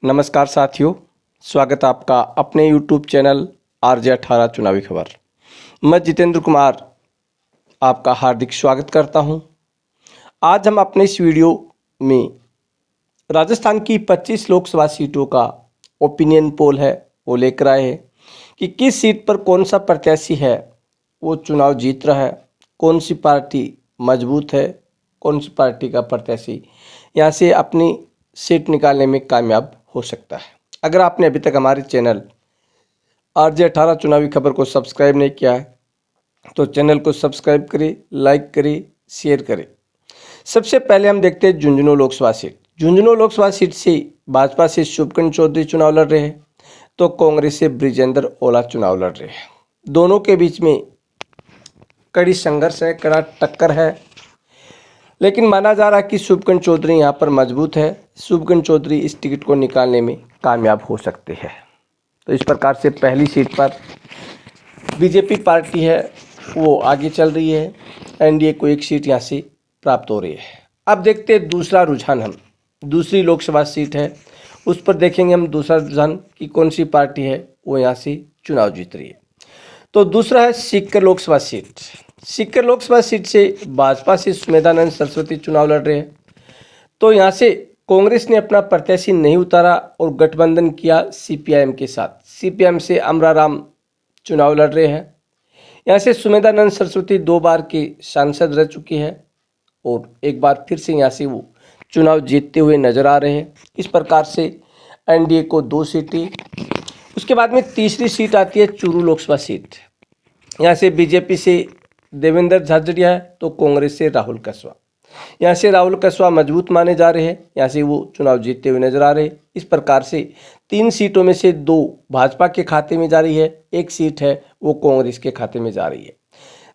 नमस्कार साथियों, स्वागत है आपका अपने YouTube चैनल RJ18 चुनावी खबर। मैं जितेंद्र कुमार आपका हार्दिक स्वागत करता हूं। आज हम अपने इस वीडियो में राजस्थान की 25 लोकसभा सीटों का ओपिनियन पोल है वो लेकर आए हैं कि किस सीट पर कौन सा प्रत्याशी है वो चुनाव जीत रहा है, कौन सी पार्टी मजबूत है, कौन सी पार्टी का प्रत्याशी यहाँ से अपनी सीट निकालने में कामयाब हो सकता है। अगर आपने अभी तक हमारे चैनल RJ18 चुनावी खबर को सब्सक्राइब नहीं किया है तो चैनल को सब्सक्राइब करें, लाइक करें, शेयर करें। सबसे पहले हम देखते हैं झुंझुनू लोकसभा सीट। झुंझुनू लोकसभा सीट से भाजपा से शुभकर्ण चौधरी चुनाव लड़ रहे हैं तो कांग्रेस से बृजेंद्र ओला चुनाव लड़ रहे हैं। दोनों के बीच में कड़ी संघर्ष है, कड़ा टक्कर है, लेकिन माना जा रहा है कि शुभकर्ण चौधरी यहाँ पर मजबूत है। शुभकर्ण चौधरी इस टिकट को निकालने में कामयाब हो सकते हैं। तो इस प्रकार से पहली सीट पर बीजेपी पार्टी है वो आगे चल रही है, एनडीए को एक सीट यहाँ से प्राप्त हो रही है। अब देखते हैं दूसरा रुझान, हम दूसरी लोकसभा सीट है उस पर देखेंगे हम दूसरा रुझान कि कौन सी पार्टी है वो यहाँ से चुनाव जीत रही है। तो दूसरा है सीकर लोकसभा सीट। सीकर लोकसभा सीट से भाजपा से सुमेधानंद सरस्वती चुनाव लड़ रहे हैं तो यहाँ से कांग्रेस ने अपना प्रत्याशी नहीं उतारा और गठबंधन किया सीपीआईएम के साथ। सीपीआईएम से अमराराम चुनाव लड़ रहे हैं। यहाँ से सुमेधानंद सरस्वती 2 बार के सांसद रह चुके हैं और एक बार फिर से यहाँ से वो चुनाव जीतते हुए नजर आ रहे हैं। इस प्रकार से एनडीए को 2 सीटें। उसके बाद में तीसरी सीट आती है चूरू लोकसभा सीट। यहाँ से बीजेपी से देवेंद्र झाझड़िया है तो कांग्रेस से राहुल कसवा। यहाँ से राहुल कसवा मजबूत माने जा रहे हैं, यहाँ से वो चुनाव जीतते हुए नजर आ रहे हैं। इस प्रकार से 3 सीटों में से 2 भाजपा के खाते में जा रही है, 1 सीट है वो कांग्रेस के खाते में जा रही है।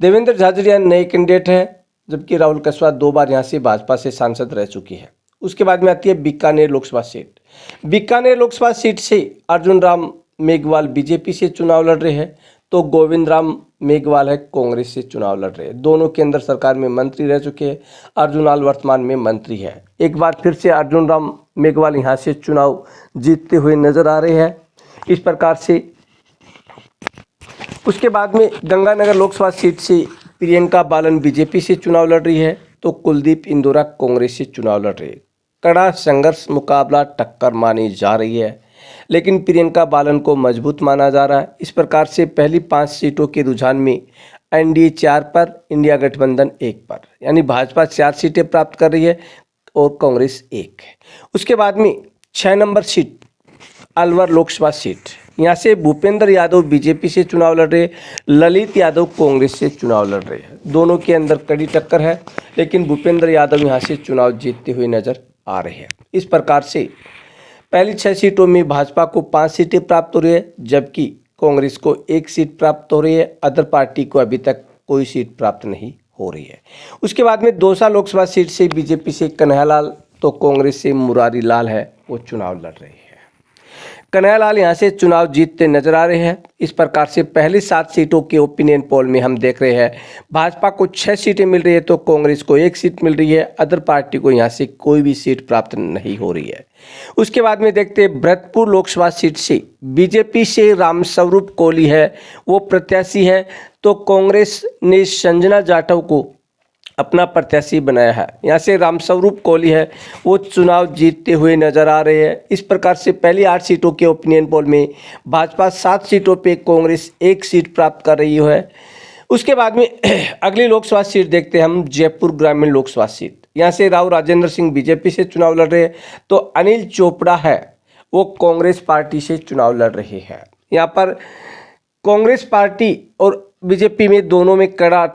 देवेंद्र झाझड़िया नए कैंडिडेट है जबकि राहुल कसवा 2 बार यहाँ से भाजपा से सांसद रह चुकी है। उसके बाद में आती है बीकानेर लोकसभा सीट। बीकानेर लोकसभा सीट से अर्जुन राम मेघवाल बीजेपी से चुनाव लड़ रहे हैं तो गोविंद राम मेघवाल है कांग्रेस से चुनाव लड़ रहे हैं। दोनों केंद्र सरकार में मंत्री रह चुके हैं। अर्जुन लाल वर्तमान में मंत्री है। एक बार फिर से अर्जुन राम मेघवाल यहाँ से चुनाव जीतते हुए नजर आ रहे हैं। इस प्रकार से उसके बाद में गंगानगर लोकसभा सीट से प्रियंका बालन बीजेपी से चुनाव लड़ रही है तो कुलदीप इंदौरा कांग्रेस से चुनाव लड़ रहे हैं। कड़ा संघर्ष मुकाबला टक्कर मानी जा रही है, लेकिन प्रियंका बालन को मजबूत माना जा रहा है। इस प्रकार से पहली 5 सीटों के रुझान में एनडीए 4 पर, इंडिया गठबंधन 1 पर, यानी भाजपा 4 सीटें प्राप्त कर रही है और कांग्रेस 1 है। उसके बाद में 6 number seat Alwar Lok Sabha seat. यहाँ से भूपेंद्र यादव बीजेपी से चुनाव लड़ रहे हैं, ललित यादव कांग्रेस से चुनाव लड़ रहे हैं। दोनों के अंदर कड़ी टक्कर है, लेकिन भूपेंद्र यादव यहाँ से चुनाव जीतते हुए नजर आ रहे हैं। इस प्रकार से पहली 6 सीटों में भाजपा को 5 सीटें प्राप्त हो रही है जबकि कांग्रेस को 1 सीट प्राप्त हो रही है। अदर पार्टी को अभी तक कोई सीट प्राप्त नहीं हो रही है। उसके बाद में दौसा लोकसभा सीट से बीजेपी से कन्हैयालाल तो कांग्रेस से मुरारी लाल है वो चुनाव लड़ रहे हैं। कन्हैयालाल यहाँ से चुनाव जीतते नजर आ रहे हैं। इस प्रकार से पहली 7 सीटों के ओपिनियन पोल में हम देख रहे हैं भाजपा को 6 सीटें मिल रही है तो कांग्रेस को 1 सीट मिल रही है। अदर पार्टी को यहाँ से कोई भी सीट प्राप्त नहीं हो रही है। उसके बाद में देखते हैं भरतपुर लोकसभा सीट से बीजेपी से रामस्वरूप कोहली है वो प्रत्याशी है तो कांग्रेस ने संजना जाटव को अपना प्रत्याशी बनाया है। यहाँ से रामस्वरूप कोहली है वो चुनाव जीतते हुए नजर आ रहे हैं। इस प्रकार से पहली 8 सीटों के ओपिनियन पोल में भाजपा 7 सीटों पे, कांग्रेस 1 सीट प्राप्त कर रही है। उसके बाद में अगली लोकसभा सीट देखते हैं हम जयपुर ग्रामीण लोकसभा सीट। यहाँ से राव राजेंद्र सिंह बीजेपी से चुनाव लड़ रहे हैं तो अनिल चोपड़ा है वो कांग्रेस पार्टी से चुनाव लड़ रहे हैं। यहाँ पर कांग्रेस पार्टी और बीजेपी में दोनों में कड़ा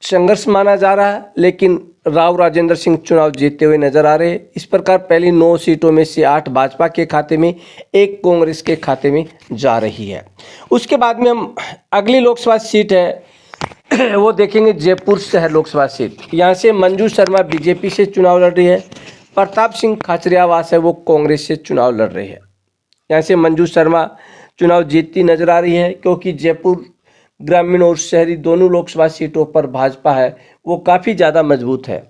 संघर्ष माना जा रहा है, लेकिन राव राजेंद्र सिंह चुनाव जीतते हुए नजर आ रहे हैं। इस प्रकार पहली 9 सीटों में से 8 भाजपा के खाते में, 1 कांग्रेस के खाते में जा रही है। उसके बाद में हम अगली लोकसभा सीट है वो देखेंगे जयपुर शहर लोकसभा सीट। यहाँ से मंजू शर्मा बीजेपी से चुनाव लड़ रही है, प्रताप सिंह खाचरियावास है वो कांग्रेस से चुनाव लड़ रहे हैं। यहाँ से मंजू शर्मा चुनाव जीतती नजर आ रही है क्योंकि जयपुर ग्रामीण और शहरी दोनों लोकसभा सीटों पर भाजपा है वो काफ़ी ज़्यादा मजबूत है।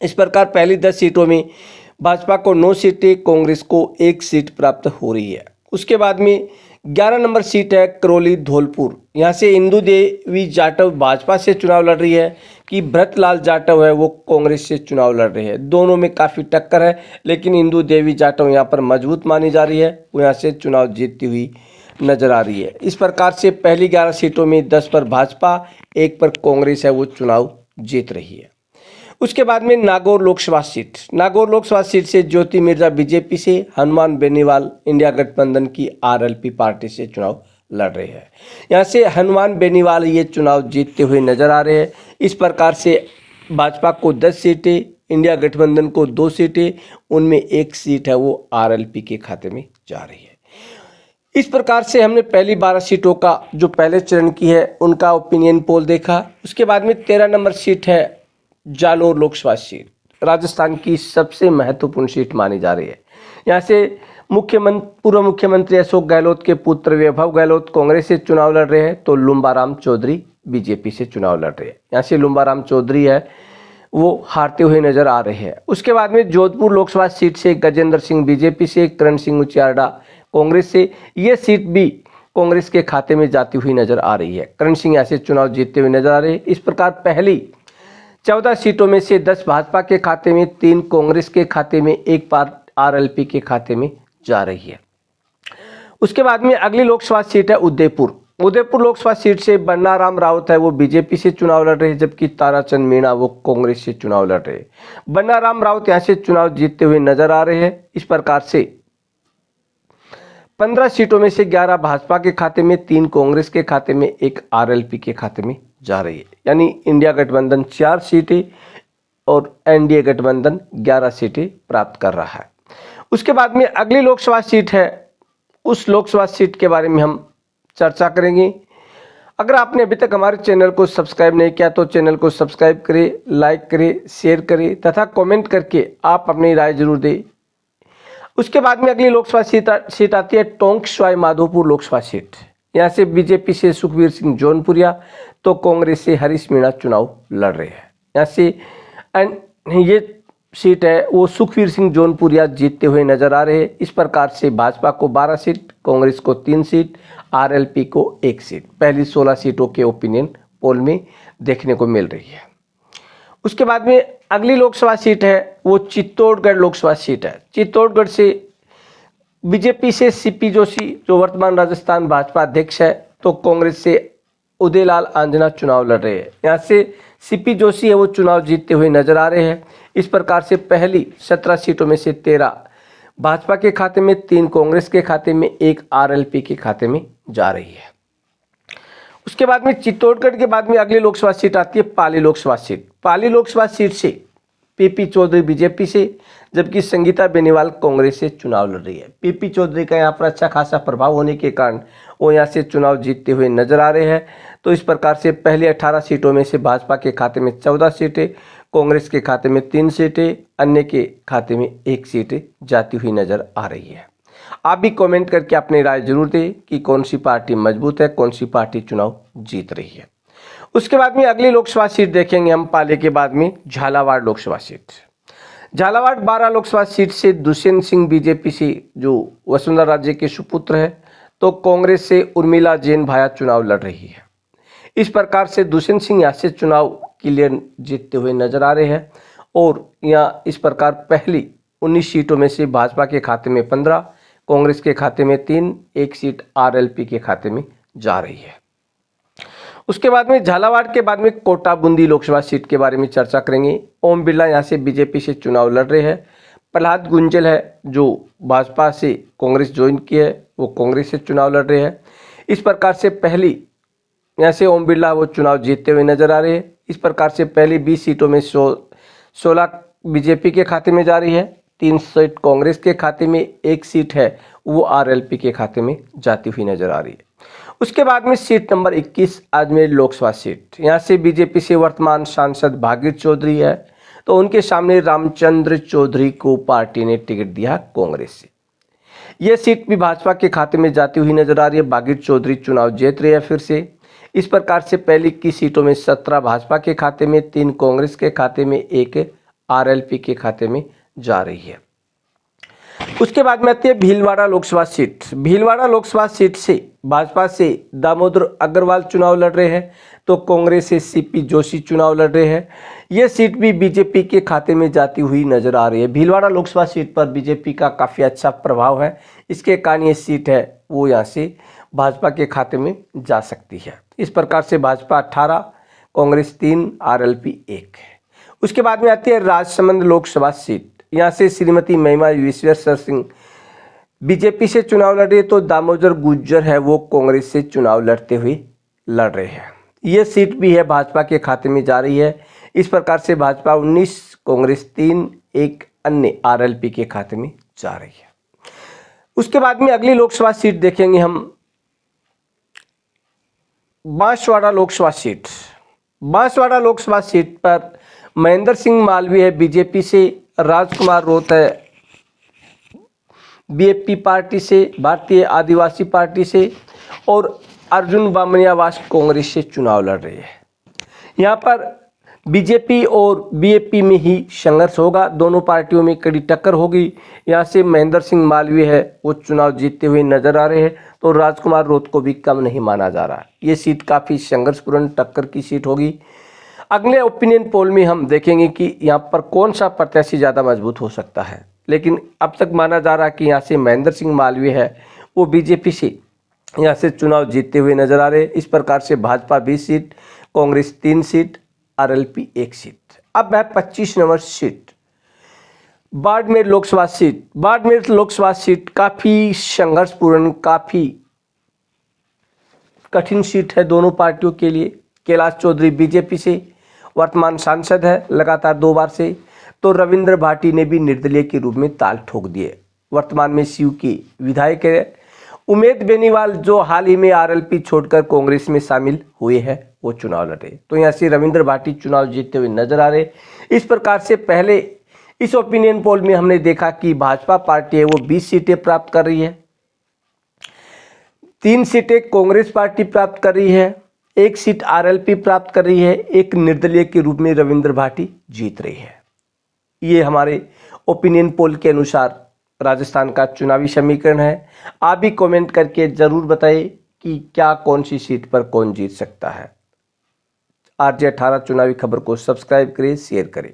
इस प्रकार पहली 10 सीटों में भाजपा को 9 सीटें, कांग्रेस को 1 सीट प्राप्त हो रही है। उसके बाद में 11 नंबर सीट है करौली धौलपुर। यहाँ से इंदु देवी जाटव भाजपा से चुनाव लड़ रही है कि भरतलाल जाटव है वो कांग्रेस से चुनाव लड़ रहे हैं। दोनों में काफ़ी टक्कर है, लेकिन इंदु देवी जाटव यहाँ पर मजबूत मानी जा रही है, वो यहाँ से चुनाव जीतती हुई नजर आ रही है। इस प्रकार से पहली 11 सीटों में 10 पर भाजपा, 1 पर कांग्रेस है वो चुनाव जीत रही है। उसके बाद में नागौर लोकसभा सीट। नागौर लोकसभा सीट से ज्योति मिर्जा बीजेपी से, हनुमान बेनीवाल इंडिया गठबंधन की आरएलपी पार्टी से चुनाव लड़ रहे हैं। यहाँ से हनुमान बेनीवाल ये चुनाव जीतते हुए नजर आ रहे हैं। इस प्रकार से भाजपा को 10 सीटें, इंडिया गठबंधन को 2 सीटें, उनमें 1 सीट है वो आरएलपी के खाते में जा रही है। इस प्रकार से हमने पहली 12 सीटों का जो पहले चरण की है उनका ओपिनियन पोल देखा। उसके बाद में 13 नंबर सीट है जालोर लोकसभा सीट, राजस्थान की सबसे महत्वपूर्ण सीट मानी जा रही है। यहाँ से पूर्व मुख्यमंत्री अशोक गहलोत के पुत्र वैभव गहलोत कांग्रेस से चुनाव लड़ रहे हैं, तो लुम्बाराम चौधरी बीजेपी से चुनाव लड़ रहे हैं। यहाँ से लुम्बाराम चौधरी है वो हारते हुए नजर आ रहे हैं। उसके बाद में जोधपुर लोकसभा सीट से गजेंद्र सिंह बीजेपी से, करण सिंह उचियार्डा कांग्रेस से, ये सीट भी कांग्रेस के खाते में जाती हुई नजर आ रही है। करण सिंह ऐसे चुनाव जीतते हुए नजर आ रहे हैं। इस प्रकार पहली 14 सीटों में से 10 भाजपा के खाते में, 3 कांग्रेस के खाते में, 1 बार आरएलपी के खाते में जा रही है। उसके बाद में अगली लोकसभा सीट है उदयपुर। उदयपुर लोकसभा सीट से बन्नाराम राउत है वो बीजेपी से चुनाव लड़ रहे हैं, जबकि ताराचंद मीणा वो कांग्रेस से चुनाव लड़ रहे हैं। बन्नाराम राउत यहां से चुनाव जीतते हुए नजर आ रहे हैं। इस प्रकार से 15 सीटों में से 11 भाजपा के खाते में, 3 कांग्रेस के खाते में, 1 आरएलपी के खाते में जा रही है। यानी इंडिया गठबंधन 4 सीटें और एनडीए गठबंधन 11 सीटें प्राप्त कर रहा है। उसके बाद में अगली लोकसभा सीट है, उस लोकसभा सीट के बारे में हम चर्चा करेंगे। अगर आपने अभी तक हमारे चैनल को सब्सक्राइब नहीं किया तो चैनल को सब्सक्राइब करें, लाइक करें, शेयर करें तथा कमेंट करके आप अपनी राय जरूर दें। उसके बाद में अगली लोकसभा सीट आती है टोंक सवाई माधोपुर लोकसभा सीट। यहाँ से बीजेपी से सुखबीर सिंह जौनपुरिया, तो कांग्रेस से हरीश मीणा चुनाव लड़ रहे हैं। यहाँ से ये सीट है वो सुखबीर सिंह जौनपुरिया जीतते हुए नजर आ रहे हैं। इस प्रकार से भाजपा को 12 सीट, कांग्रेस को 3 सीट, आरएलपी को 1 सीट पहली 16 सीटों के ओपिनियन पोल में देखने को मिल रही है। उसके बाद में अगली लोकसभा सीट है वो चित्तौड़गढ़ लोकसभा सीट है। चित्तौड़गढ़ से बीजेपी से सीपी जोशी जो वर्तमान राजस्थान भाजपा अध्यक्ष है, तो कांग्रेस से उदयलाल आंजना चुनाव लड़ रहे हैं। यहाँ से सीपी जोशी है वो चुनाव जीतते हुए नजर आ रहे हैं। इस प्रकार से पहली 17 सीटों में से 13 भाजपा के खाते में, 3 कांग्रेस के खाते में, 1 आरएलपी के खाते में जा रही है। उसके बाद में चित्तौड़गढ़ के बाद में अगली लोकसभा सीट आती है पाली लोकसभा सीट। पाली लोकसभा सीट से पीपी चौधरी बीजेपी से, जबकि संगीता बेनीवाल कांग्रेस से चुनाव लड़ रही है। पीपी चौधरी का यहाँ पर अच्छा खासा प्रभाव होने के कारण वो यहाँ से चुनाव जीतते हुए नजर आ रहे हैं। तो इस प्रकार से पहले 18 सीटों में से भाजपा के खाते में 14 सीटें, कांग्रेस के खाते में 3 सीटें, अन्य के खाते में 1 सीटें जाती हुई नजर आ रही है। आप भी कमेंट करके अपनी राय जरूर दें कि कौन सी पार्टी मजबूत है, कौन सी पार्टी चुनाव जीत रही है। उसके बाद में अगली लोकसभा सीट देखेंगे हम पाली के बाद में झालावाड़ लोकसभा सीट। झालावाड़ 12 लोकसभा सीट से दुष्यंत सिंह बीजेपी से जो वसुंधरा राजे के सुपुत्र है, तो कांग्रेस से उर्मिला जैन भाया चुनाव लड़ रही है। इस प्रकार से दुष्यंत सिंह यहाँ से चुनाव क्लियर जीतते हुए नजर आ रहे हैं। और यहाँ इस प्रकार पहली 19 सीटों में से भाजपा के खाते में 15, कांग्रेस के खाते में 3, 1 सीट आरएलपी के खाते में जा रही है। उसके बाद में झालावाड़ के बाद में कोटा बूंदी लोकसभा सीट के बारे में चर्चा करेंगे। ओम बिरला यहाँ से बीजेपी से चुनाव लड़ रहे हैं। प्रहलाद गुंजल है जो भाजपा से कांग्रेस ज्वाइन की है, वो कांग्रेस से चुनाव लड़ रहे हैं। इस प्रकार से पहली यहाँ से ओम बिरला वो चुनाव जीतते हुए नजर आ रहे हैं। इस प्रकार से पहली 20 सीटों में 16 बीजेपी के खाते में जा रही है, 3 सीट कांग्रेस के खाते में, 1 सीट है वो आरएलपी के खाते में जाती हुई नजर आ रही है। उसके बाद में seat number 21 Ajmer Lok Sabha seat. यहाँ से बीजेपी से वर्तमान सांसद भागीर चौधरी है, तो उनके सामने रामचंद्र चौधरी को पार्टी ने टिकट दिया कांग्रेस से। यह सीट भी भाजपा के खाते में जाती हुई नजर आ रही है। भागीर चौधरी चुनाव जीत रहे हैं फिर से। इस प्रकार से पहली 21 सीटों में 17 भाजपा के खाते में, 3 कांग्रेस के खाते में, 1 आरएलपी के खाते में जा रही है। उसके बाद में आती है भीलवाड़ा लोकसभा सीट। भीलवाड़ा लोकसभा सीट से भाजपा से दामोदर अग्रवाल चुनाव लड़ रहे हैं, तो कांग्रेस से सीपी जोशी चुनाव लड़ रहे हैं। ये सीट भी बीजेपी के खाते में जाती हुई नजर आ रही है। भीलवाड़ा लोकसभा सीट पर बीजेपी का काफ़ी अच्छा प्रभाव है, इसके कारण ये सीट है वो यहाँ से भाजपा के खाते में जा सकती है। इस प्रकार से भाजपा 18, कांग्रेस 3, आरएलपी 1 है। उसके बाद में आती है राजसमंद लोकसभा सीट। यहाँ से श्रीमती महिमा विश्वेश्वर सिंह बीजेपी से चुनाव लड़ रही है, तो दामोदर गुज्जर है वो कांग्रेस से चुनाव लड़ते हुए लड़ रहे हैं। ये सीट भी है भाजपा के खाते में जा रही है। इस प्रकार से भाजपा 19, कांग्रेस 3, एक अन्य आरएलपी के खाते में जा रही है। उसके बाद में अगली लोकसभा सीट देखेंगे हम, बांसवाड़ा लोकसभा सीट। बांसवाड़ा लोकसभा सीट पर महेंद्र सिंह मालवीय है बीजेपी से, राजकुमार रोत है बीएपी पार्टी से, भारतीय आदिवासी पार्टी से, और अर्जुन बामनियावास कांग्रेस से चुनाव लड़ रहे हैं। यहाँ पर बीजेपी और बीएपी में ही संघर्ष होगा, दोनों पार्टियों में कड़ी टक्कर होगी। यहाँ से महेंद्र सिंह मालवीय है वो चुनाव जीतते हुए नजर आ रहे हैं, तो राजकुमार रोत को भी कम नहीं माना जा रहा। ये सीट काफ़ी संघर्षपूर्ण टक्कर की सीट होगी। अगले ओपिनियन पोल में हम देखेंगे कि यहाँ पर कौन सा प्रत्याशी ज़्यादा मजबूत हो सकता है, लेकिन अब तक माना जा रहा है कि यहाँ से महेंद्र सिंह मालवीय है वो बीजेपी से यहाँ से चुनाव जीतते हुए नजर आ रहे हैं। इस प्रकार से Bhajpa 20 seat, Congress 3 seat, RLP 1 seat. अब है 25 number seat, Barmer Lok Sabha seat. Barmer Lok Sabha seat काफ़ी संघर्षपूर्ण, काफ़ी कठिन सीट है दोनों पार्टियों के लिए। कैलाश चौधरी बीजेपी से वर्तमान सांसद है लगातार 2 बार से, तो रविंद्र भाटी ने भी निर्दलीय के रूप में ताल ठोक दिए, वर्तमान में सीयू के विधायक है। उमेद बेनीवाल जो हाल ही में आरएलपी छोड़कर कांग्रेस में शामिल हुए हैं वो चुनाव लड़े, तो यहाँ से रविंद्र भाटी चुनाव जीतते हुए नजर आ रहे। इस प्रकार से पहले इस ओपिनियन पोल में हमने देखा कि भाजपा पार्टी है वो 20 सीटें प्राप्त कर रही है, 3 सीटें कांग्रेस पार्टी प्राप्त कर रही है, 1 सीट आरएलपी प्राप्त कर रही है, एक निर्दलीय के रूप में रविंद्र भाटी जीत रही है। ये हमारे ओपिनियन पोल के अनुसार राजस्थान का चुनावी समीकरण है। आप भी कमेंट करके जरूर बताइए कि क्या कौन सी सीट पर कौन जीत सकता है। RJ 18 चुनावी खबर को सब्सक्राइब करें, शेयर करें।